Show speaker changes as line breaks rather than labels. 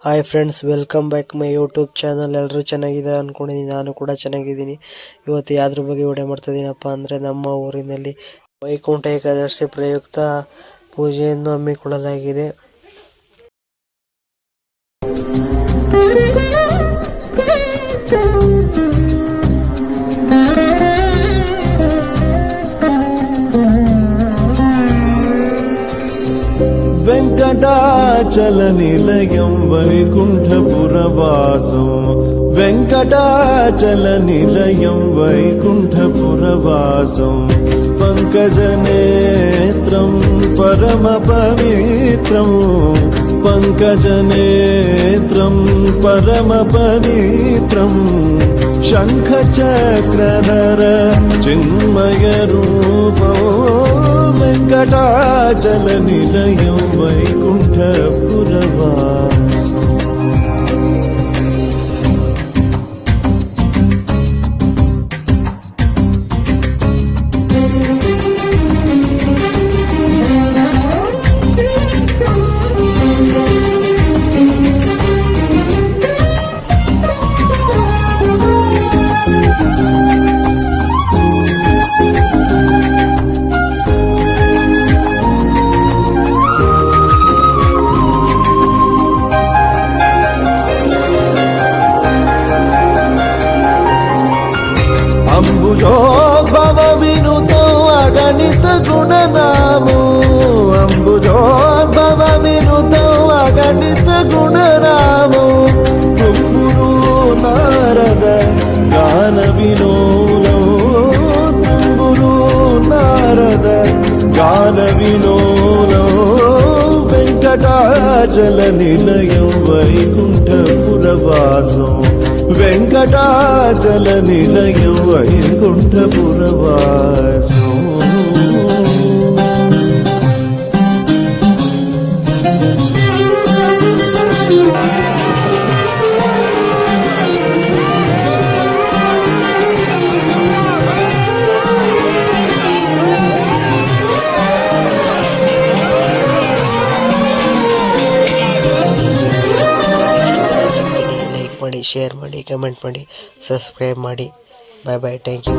Hi friends, welcome back my YouTube channel. ಎಲ್ಲರೂ ಚೆನ್ನಾಗಿದ್ದಾರೆ ಅಂದ್ಕೊಂಡಿದ್ದೀನಿ. ನಾನು ಕೂಡ ಚೆನ್ನಾಗಿದ್ದೀನಿ. ಇವತ್ತು ಯಾವ್ದ್ರ ಬಗ್ಗೆ ವಿಡಿಯೋ ಮಾಡ್ತಾಯಿದ್ದೀನಪ್ಪ ಅಂದರೆ, ನಮ್ಮ ಊರಿನಲ್ಲಿ ವೈಕುಂಠ ಏಕಾದಶಿ ಪ್ರಯುಕ್ತ ಪೂಜೆಯನ್ನು ಹಮ್ಮಿಕೊಳ್ಳಲಾಗಿದೆ.
వెంకటాచల నిలయం వైకుంఠపురవాసం, వెంకటాచల నిలయం వైకుంఠపురవాసం, పంకజనేత్రం పరమ పవిత్రం, పంకజనేత్రం పరమ పవిత్రం, శంఖచక్రధర చిన్మయ రూపం, వెంకటాచల నిలయం వైకుంఠపురవాసం. అంబుజోద్భవ వినుతో అగణిత గుణనామో, అంబుజోద్భవ వినుతో అగణిత గుణనామో, తుంబురు నారద గాన వినోలో, తుంబురు నారద గాన వినోలో, వెంకటాచల నిలయం వైకుంఠపురవాసం, వెంకటాచల నిలయం వైకుంఠపురవాసం.
ಲೈಕ್ ಮಾಡಿ, ಶೇರ್ ಮಾಡಿ, ಕಮೆಂಟ್ ಮಾಡಿ, ಸಬ್ಸ್ಕ್ರೈಬ್ ಮಾಡಿ. ಬಾಯ್ ಬಾಯ್, ಥ್ಯಾಂಕ್ ಯು.